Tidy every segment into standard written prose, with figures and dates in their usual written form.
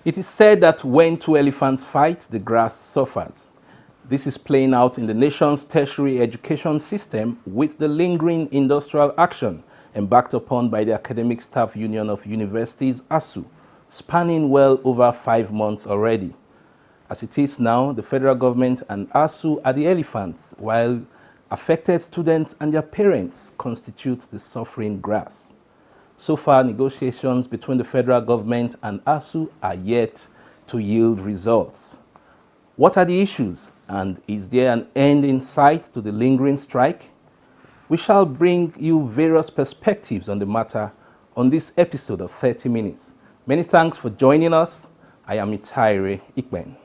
It is said that when two elephants fight, the grass suffers. This is playing out in the nation's tertiary education system with the lingering industrial action embarked upon by the Academic Staff Union of Universities, ASUU, spanning well over 5 months already. As it is now, the federal government and ASUU are the elephants, while affected students and their parents constitute the suffering grass. So far, negotiations between the federal government and ASUU are yet to yield results. What are the issues, and is there an end in sight to the lingering strike? We shall bring you various perspectives on the matter on this episode of 30 Minutes. Many thanks for joining us. I am Mitaire Ikpen.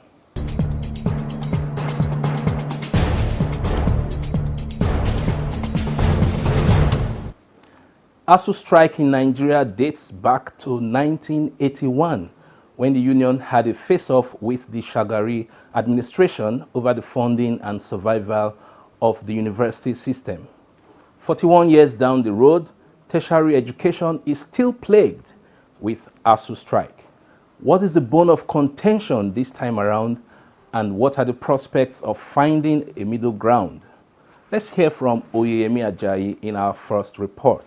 ASUU strike in Nigeria dates back to 1981, when the union had a face-off with the Shagari administration over the funding and survival of the university system. 41 years down the road, tertiary education is still plagued with ASUU strike. What is the bone of contention this time around, and what are the prospects of finding a middle ground? Let's hear from Oyeyemi Ajayi in our first report.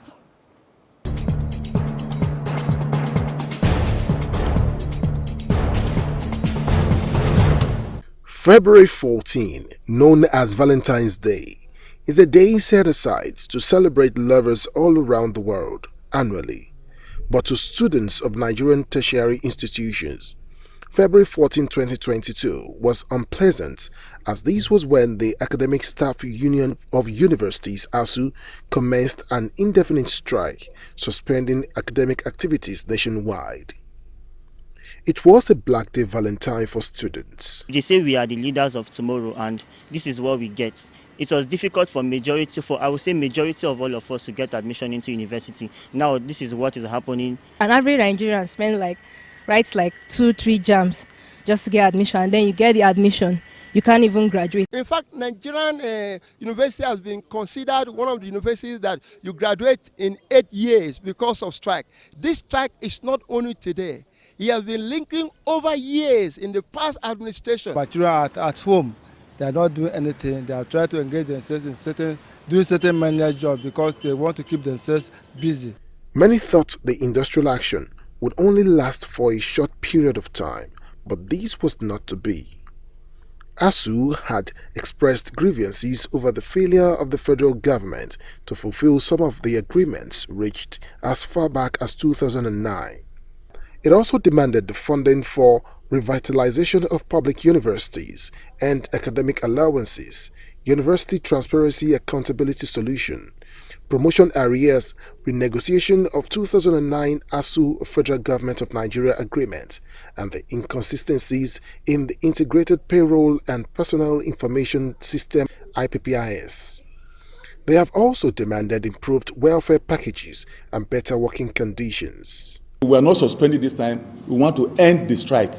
February 14, known as Valentine's Day, is a day set aside to celebrate lovers all around the world annually. But to students of Nigerian tertiary institutions, February 14, 2022 was unpleasant, as this was when the Academic Staff Union of Universities, ASUU, commenced an indefinite strike, suspending academic activities nationwide. It was a Black Day Valentine for students. They say we are the leaders of tomorrow, and this is what we get. It was difficult for majority of all of us to get admission into university. Now this is what is happening. An average Nigerian writes like 2-3 jams just to get admission, and then you get the admission. You can't even graduate. In fact, Nigerian university has been considered one of the universities that you graduate in 8 years because of strike. This strike is not only today. He has been linking over years in the past administration. But you are at home, they are not doing anything. They are trying to engage themselves in certain manual jobs because they want to keep themselves busy. Many thought the industrial action would only last for a short period of time, but this was not to be. ASUU had expressed grievances over the failure of the federal government to fulfill some of the agreements reached as far back as 2009. It also demanded the funding for revitalization of public universities and academic allowances, university transparency accountability solution, promotion arrears, renegotiation of 2009 ASUU Federal Government of Nigeria agreement, and the inconsistencies in the Integrated Payroll and Personal Information System IPPIS. They have also demanded improved welfare packages and better working conditions. We are not suspending this time. We want to end the strike.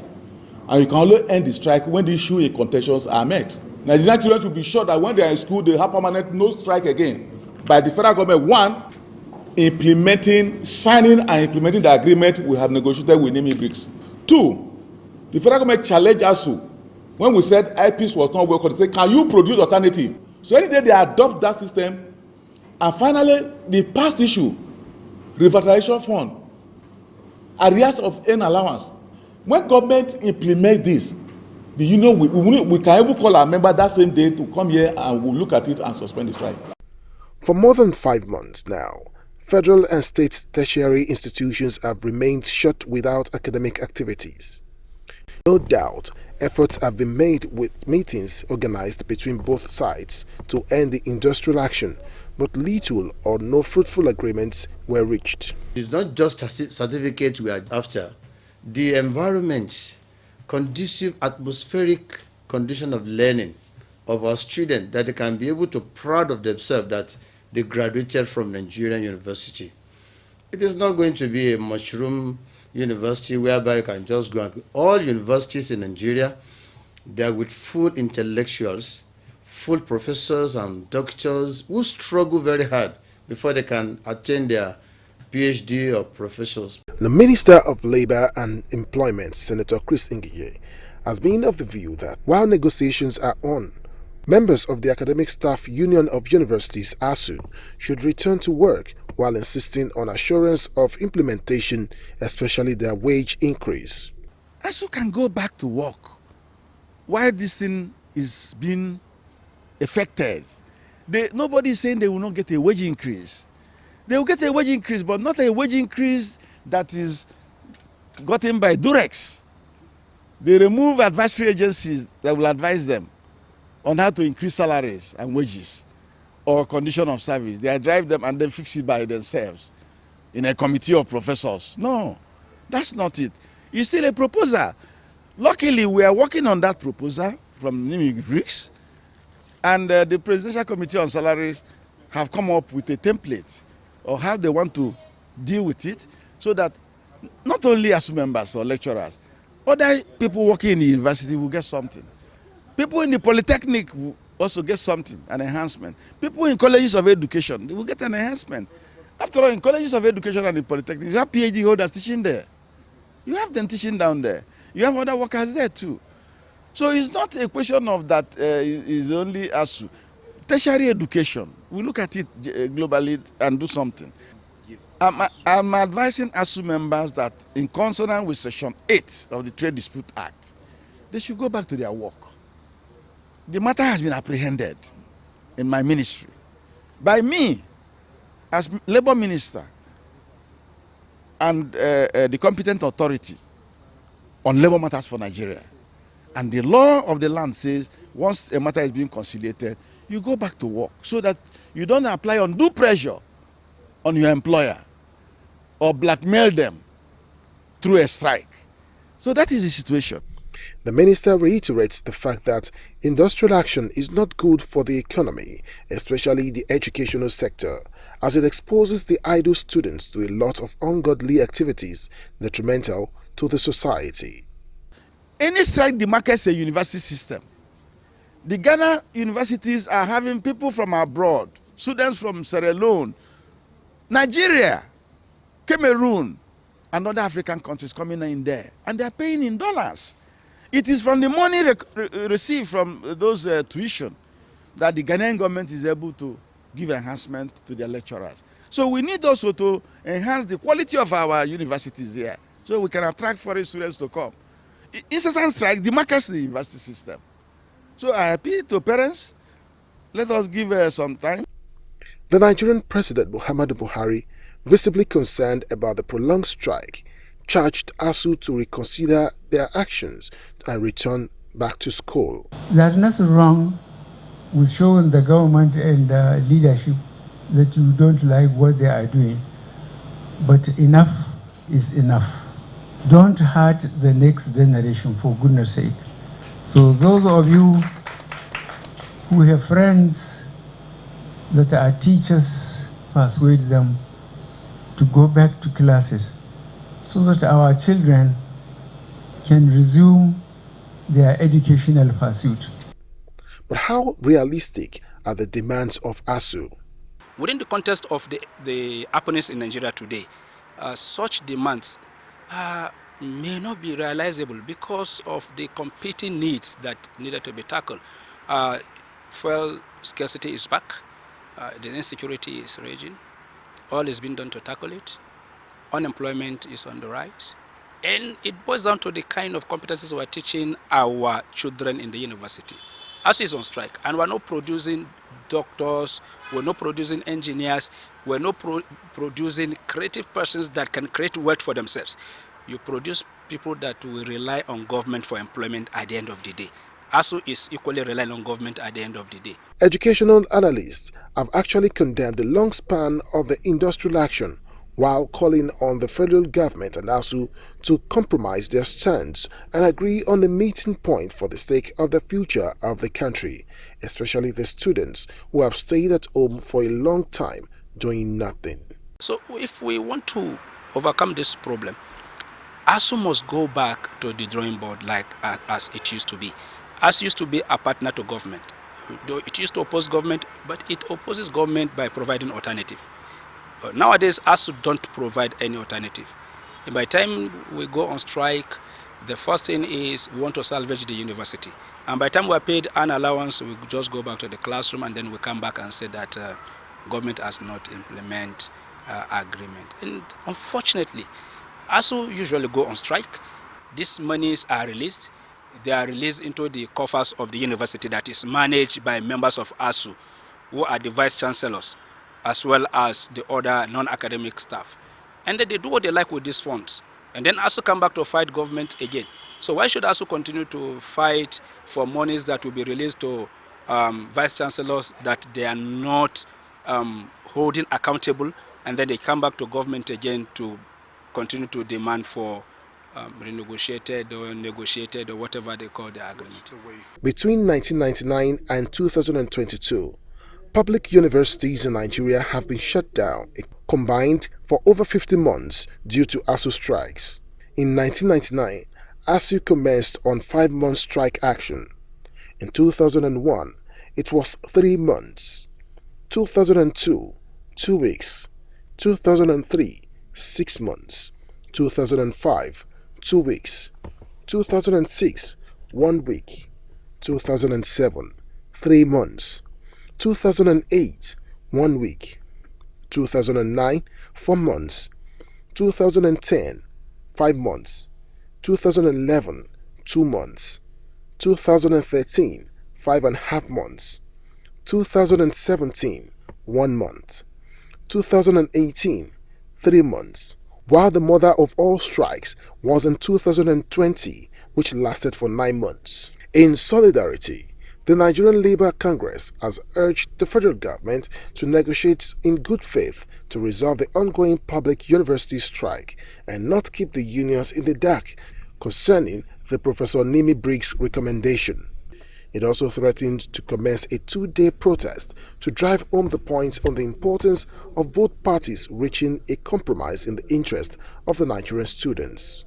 And you can only end the strike when the issue and contentions are met. Nigerian children should be sure that when they are in school, they have permanent no strike again. By the federal government, one, signing and implementing the agreement we have negotiated with Nimi Briggs. Two, the federal government challenged ASUU. When we said IPs was not welcome, they said, can you produce alternative? So any day they adopt that system. And finally, the past issue, revitalization fund, arrears of earn allowance. When government implements this, the union we can even call our member that same day to come here and we'll look at it and suspend the strike. For more than 5 months now, federal and state tertiary institutions have remained shut without academic activities. No doubt, efforts have been made with meetings organized between both sides to end the industrial action, but little or no fruitful agreements were reached. It's not just a certificate we are after. The environment, conducive atmospheric condition of learning of our students, that they can be able to proud of themselves that they graduated from Nigerian university. It is not going to be a mushroom university whereby you can just go and all universities in Nigeria, they are with full intellectuals, full professors and doctors who struggle very hard before they can attain their PhD or professionals. The Minister of Labour and Employment, Senator Chris Ngige, has been of the view that while negotiations are on, members of the Academic Staff Union of Universities ASUU should return to work while insisting on assurance of implementation, especially their wage increase. ASUU can go back to work while this thing is being affected. Nobody is saying they will not get a wage increase. They will get a wage increase, but not a wage increase that is gotten by Durex. They remove advisory agencies that will advise them on how to increase salaries and wages or condition of service. They drive them and then fix it by themselves in a committee of professors. No, that's not it. It's still a proposal. Luckily, we are working on that proposal from NIMI Bricks, and the Presidential Committee on Salaries have come up with a template of how they want to deal with it, so that not only ASUU members or lecturers, other people working in the university will get something. People in the polytechnic will also get something, an enhancement. People in colleges of education, they will get an enhancement. After all, in colleges of education and in polytechnics, you have PhD holders teaching there. You have them teaching down there. You have other workers there too. So it's not a question of that is only ASUU. Tertiary education, we look at it globally and do something. I'm advising ASUU members that in consonance with Section 8 of the Trade Dispute Act, they should go back to their work. The matter has been apprehended in my ministry by me as Labour Minister and the competent authority on labour matters for Nigeria. And the law of the land says once a matter is being conciliated, you go back to work so that you don't apply undue pressure on your employer or blackmail them through a strike. So that is the situation. The minister reiterates the fact that industrial action is not good for the economy, especially the educational sector, as it exposes the idle students to a lot of ungodly activities detrimental to the society. Any strike demarcates a university system. The Ghana universities are having people from abroad, students from Sierra Leone, Nigeria, Cameroon, and other African countries coming in there, and they are paying in dollars. It is from the money received from those tuition that the Ghanaian government is able to give enhancement to their lecturers. So we need also to enhance the quality of our universities here, so we can attract foreign students to come. Incessant strike demarcates the university system. So I appeal to parents, let us give some time. The Nigerian President Muhammadu Buhari, visibly concerned about the prolonged strike, charged ASUU to reconsider their actions and return back to school. There's nothing wrong with showing the government and the leadership that you don't like what they are doing, but enough is enough. Don't hurt the next generation, for goodness sake. So those of you who have friends that are teachers, persuade them to go back to classes so that our children can resume their educational pursuit. But how realistic are the demands of ASUU? Within the context of the happenings in Nigeria today, such demands may not be realizable because of the competing needs that needed to be tackled. Fuel scarcity is back, the insecurity is raging, all is being done to tackle it, unemployment is on the rise, and it boils down to the kind of competencies we're teaching our children in the university. ASUU is on strike, and we're not producing doctors, we're not producing engineers, we're not producing creative persons that can create wealth for themselves. You produce people that will rely on government for employment at the end of the day. ASUU is equally relying on government at the end of the day. Educational analysts have actually condemned the long span of the industrial action, while calling on the federal government and ASUU to compromise their stance and agree on a meeting point for the sake of the future of the country, especially the students who have stayed at home for a long time doing nothing. So if we want to overcome this problem, ASUU must go back to the drawing board like as it used to be. ASUU used to be a partner to government. Though it used to oppose government, but it opposes government by providing alternative. Nowadays, ASUU don't provide any alternative. And by the time we go on strike, the first thing is we want to salvage the university. And by the time we are paid an allowance, we just go back to the classroom and then we come back and say that government has not implemented agreement. And unfortunately, ASUU usually go on strike. These monies are released. They are released into the coffers of the university that is managed by members of ASUU, who are the vice chancellors, as well as the other non-academic staff. And then they do what they like with these funds. And then ASUU come back to fight government again. So why should ASUU continue to fight for monies that will be released to vice chancellors that they are not holding accountable, and then they come back to government again to continue to demand for renegotiated or negotiated or whatever they call the agreement. Between 1999 and 2022, public universities in Nigeria have been shut down, combined for over 50 months due to ASUU strikes. In 1999, ASUU commenced on 5-month strike action. In 2001, it was 3 months. 2002, 2 weeks. 2003, 6 months. 2005, 2 weeks. 2006, 1 week. 2007, 3 months. 2008, 1 week. 2009, 4 months. 2010, 5 months. 2011, 2 months. 2013, 5.5 months. 2017, 1 month. 2018, 3 months. While the mother of all strikes was in 2020, which lasted for 9 months. In solidarity, the Nigerian Labour Congress has urged the federal government to negotiate in good faith to resolve the ongoing public university strike and not keep the unions in the dark concerning the Professor Nimi Briggs recommendation. It also threatened to commence a 2-day protest to drive home the point on the importance of both parties reaching a compromise in the interest of the Nigerian students.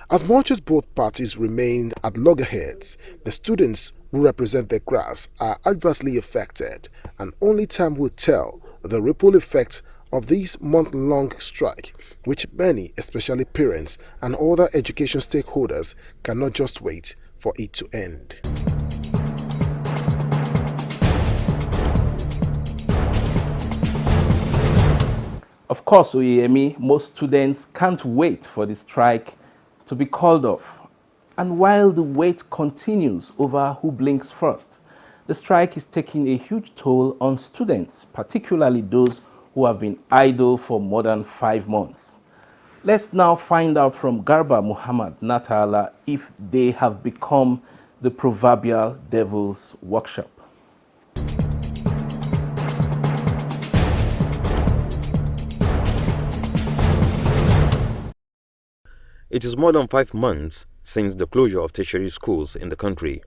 As much as both parties remain at loggerheads, the students who represent the grass are adversely affected, and only time will tell the ripple effect of this month-long strike, which many, especially parents and other education stakeholders, cannot just wait for it to end. Of course, Oyemi, most students can't wait for the strike to be called off. And while the wait continues over who blinks first, the strike is taking a huge toll on students, particularly those who have been idle for more than 5 months. Let's now find out from Garba Muhammad Natala if they have become the proverbial devil's workshop. It is more than 5 months since the closure of tertiary schools in the country,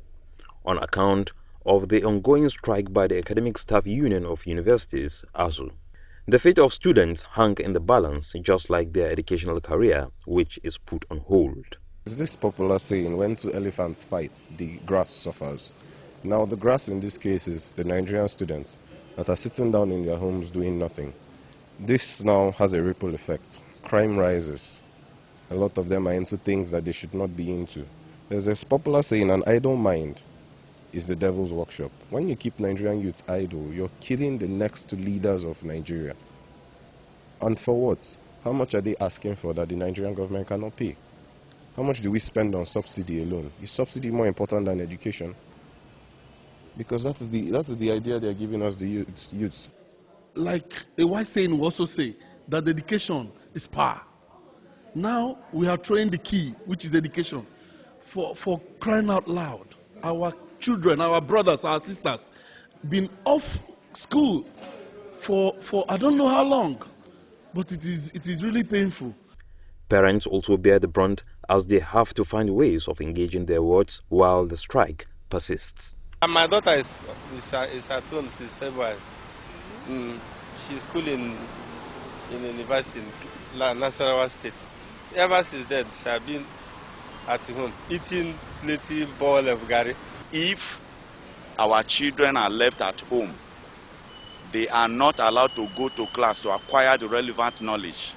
on account of the ongoing strike by the Academic Staff Union of Universities, ASUU. The fate of students hung in the balance, just like their educational career, which is put on hold. There's this popular saying, when two elephants fight, the grass suffers. Now the grass in this case is the Nigerian students that are sitting down in their homes doing nothing. This now has a ripple effect. Crime rises. A lot of them are into things that they should not be into. There's this popular saying, an idle mind is the devil's workshop. When you keep Nigerian youths idle, you're killing the next leaders of Nigeria. And for what? How much are they asking for that the Nigerian government cannot pay? How much do we spend on subsidy alone? Is subsidy more important than education? Because that is the idea they're giving us, the youths. Like a wise saying will also say that education is power. Now we are throwing the key, which is education, for crying out loud. Our children, our brothers, our sisters, been off school for I don't know how long, but it is really painful. Parents also bear the brunt as they have to find ways of engaging their wards while the strike persists. My daughter is at home since February. She's schooling in university in Nasarawa State. Ever since then, she has been at home eating plenty bowl of gari. If our children are left at home, they are not allowed to go to class to acquire the relevant knowledge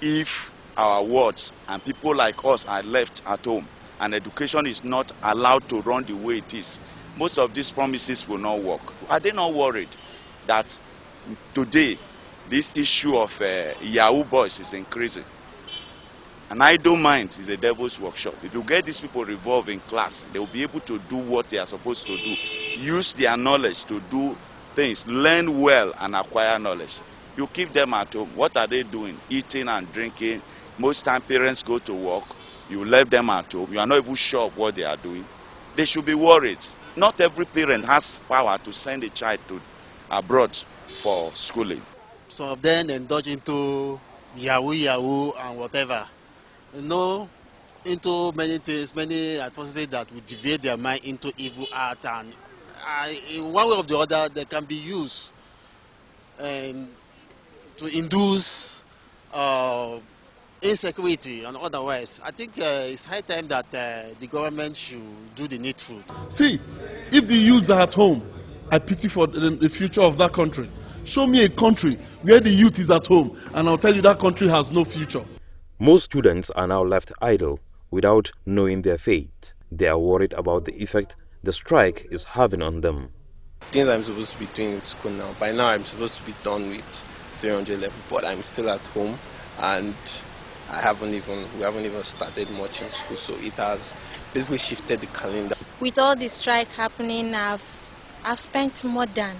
if our wards and people like us are left at home and education is not allowed to run the way it is. Most of these promises will not work. Are they not worried that today this issue of Yahoo boys is increasing? An idle mind is a devil's workshop. If you get these people involved in class, they will be able to do what they are supposed to do. Use their knowledge to do things, learn well and acquire knowledge. You keep them at home. What are they doing? Eating and drinking. Most time parents go to work. You leave them at home. You are not even sure of what they are doing. They should be worried. Not every parent has power to send a child to abroad for schooling. Some of them indulge into Yahoo and whatever. Into many things, many adversities that will deviate their mind into evil art, and in one way or the other they can be used to induce insecurity and otherwise. I think it's high time that the government should do the needful. See, if the youths are at home, I pity for the future of that country. Show me a country where the youth is at home, and I'll tell you that country has no future. Most students are now left idle without knowing their fate. They are worried about the effect the strike is having on them. Things I'm supposed to be doing in school now. By now I'm supposed to be done with 300 level, but I'm still at home, and we haven't even started much in school, so it has basically shifted the calendar. With all the strike happening, I've spent more than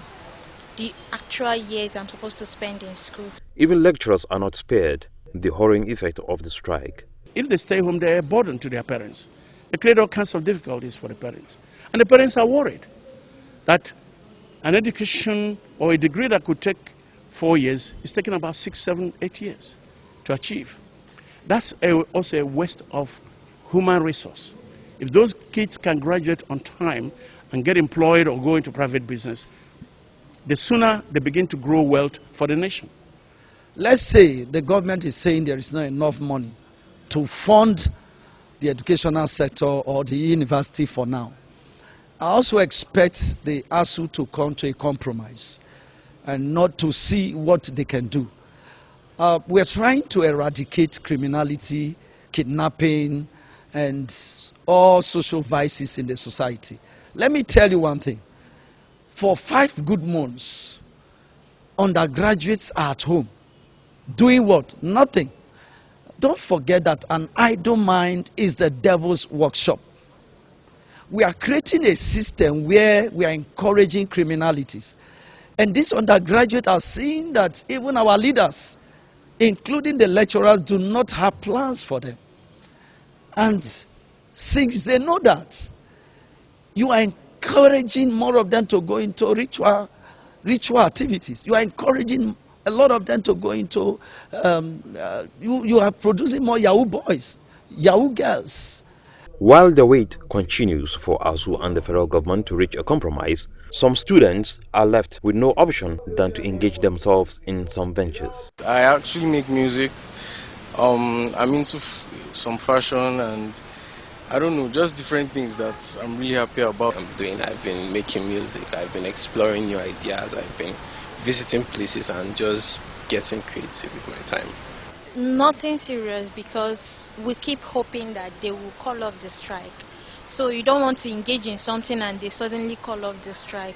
the actual years I'm supposed to spend in school. Even lecturers are not spared the horrid effect of the strike. If they stay home, they're a burden to their parents. They create all kinds of difficulties for the parents. And the parents are worried that an education or a degree that could take 4 years is taking about 6, 7, 8 years to achieve. That's also a waste of human resource. If those kids can graduate on time and get employed or go into private business, the sooner they begin to grow wealth for the nation. Let's say the government is saying there is not enough money to fund the educational sector or the university for now. I also expect the ASUU to come to a compromise and not to see what they can do. We're trying to eradicate criminality, kidnapping, and all social vices in the society. Let me tell you one thing. For 5 good months, undergraduates are at home. Doing what? Nothing. Don't forget that an idle mind is the devil's workshop. We are creating a system where we are encouraging criminalities. And these undergraduates are seeing that even our leaders, including the lecturers, do not have plans for them. And since they know that, you are encouraging more of them to go into ritual activities. You are encouraging a lot of them to go into, you are producing more Yahoo boys, Yahoo girls. While the wait continues for ASUU and the federal government to reach a compromise, some students are left with no option than to engage themselves in some ventures. I actually make music. I'm into some fashion and I don't know, just different things that I'm really happy about. I've been making music, I've been exploring new ideas, I've been visiting places and just getting creative with my time. Nothing serious, because we keep hoping that they will call off the strike. So you don't want to engage in something and they suddenly call off the strike.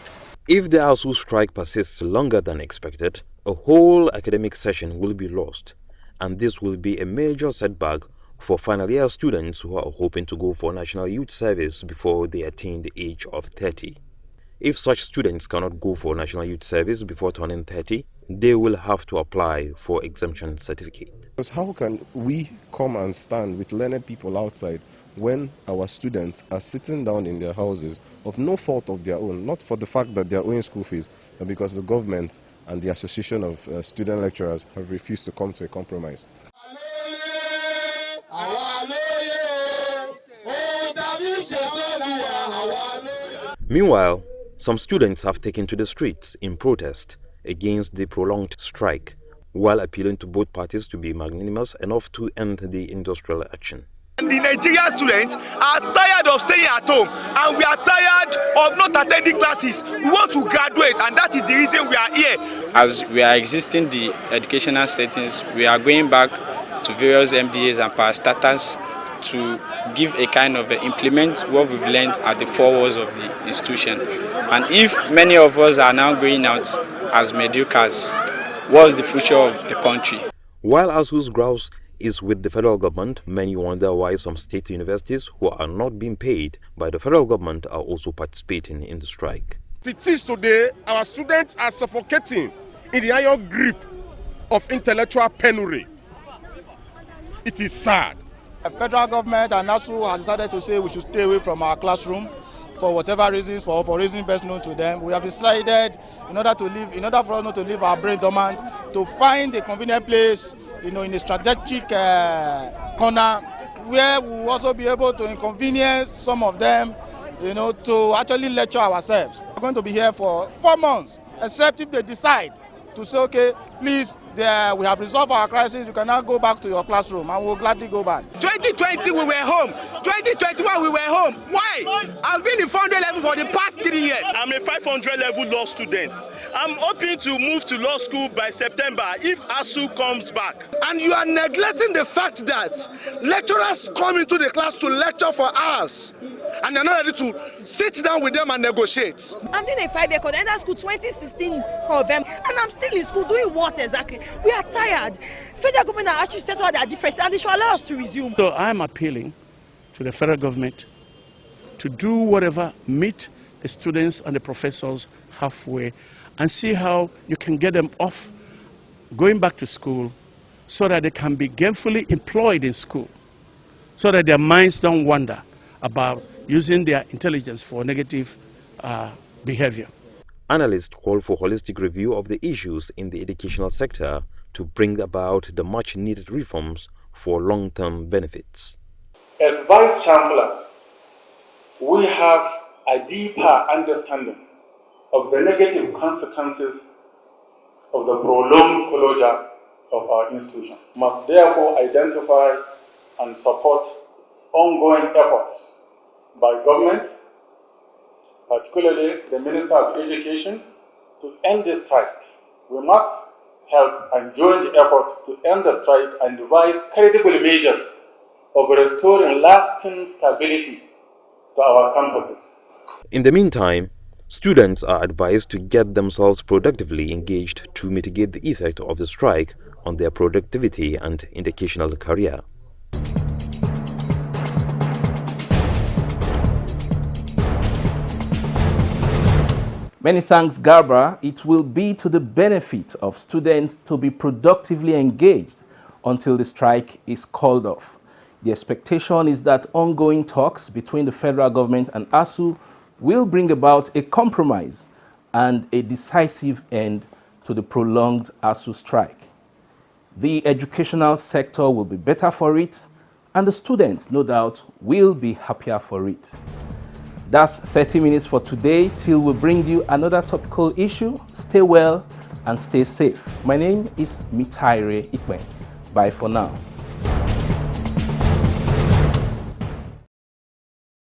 If the ASUU strike persists longer than expected, a whole academic session will be lost, and this will be a major setback for final year students who are hoping to go for National Youth Service before they attain the age of 30. If such students cannot go for National Youth Service before turning 30, they will have to apply for exemption certificate. Because how can we come and stand with learned people outside when our students are sitting down in their houses of no fault of their own, not for the fact that they are owing school fees, but because the government and the Association of Student Lecturers have refused to come to a compromise? Meanwhile, some students have taken to the streets in protest against the prolonged strike, while appealing to both parties to be magnanimous enough to end the industrial action. The Nigerian students are tired of staying at home, and we are tired of not attending classes. We want to graduate, and that is the reason we are here. As we are exiting the educational settings, we are going back to various MDAs and parastatals to give a kind of implement what we've learned at the four walls of the institution. And if many of us are now going out as mediocres, what is the future of the country? While ASUU's grouse is with the federal government, many wonder why some state universities who are not being paid by the federal government are also participating in the strike. It is today, our students are suffocating in the iron grip of intellectual penury. It is sad. The federal government and ASUU has decided to say we should stay away from our classroom for whatever reasons, for reasons best known to them. We have decided, in order for us not to leave our brain dormant, to find a convenient place, in a strategic corner where we will also be able to inconvenience some of them, to actually lecture ourselves. We're going to be here for 4 months, except if they decide to say, okay, please, we have resolved our crisis, you can now go back to your classroom, and we'll gladly go back. 2020 we were home, 2021 we were home. Why? I've been in 400 level for the past 3 years. I'm a 500 level law student. I'm hoping to move to law school by September if ASUU comes back. And you are neglecting the fact that lecturers come into the class to lecture for hours, and they're not ready to sit down with them and negotiate. I'm doing a 5-year course, I school 2016 of them, and I'm still in school doing what exactly? We are tired. Federal government are actually settled their difference, and they should allow us to resume. So I'm appealing to the federal government to do whatever, meet the students and the professors halfway, and see how you can get them off going back to school so that they can be gainfully employed in school, so that their minds don't wander about using their intelligence for negative behavior. Analysts call for holistic review of the issues in the educational sector to bring about the much-needed reforms for long-term benefits. As Vice Chancellors, we have a deeper understanding of the negative consequences of the prolonged closure of our institutions. We must therefore identify and support ongoing efforts by government, particularly the Minister of Education, to end the strike. We must help and join the effort to end the strike and devise credible measures of restoring lasting stability to our campuses. In the meantime, students are advised to get themselves productively engaged to mitigate the effect of the strike on their productivity and educational career. Many thanks, Garba. It will be to the benefit of students to be productively engaged until the strike is called off. The expectation is that ongoing talks between the federal government and ASUU will bring about a compromise and a decisive end to the prolonged ASUU strike. The educational sector will be better for it, and the students, no doubt, will be happier for it. That's 30 minutes for today. Till we bring you another topical issue. Stay well and stay safe. My name is Mitaire Ikpen. Bye for now.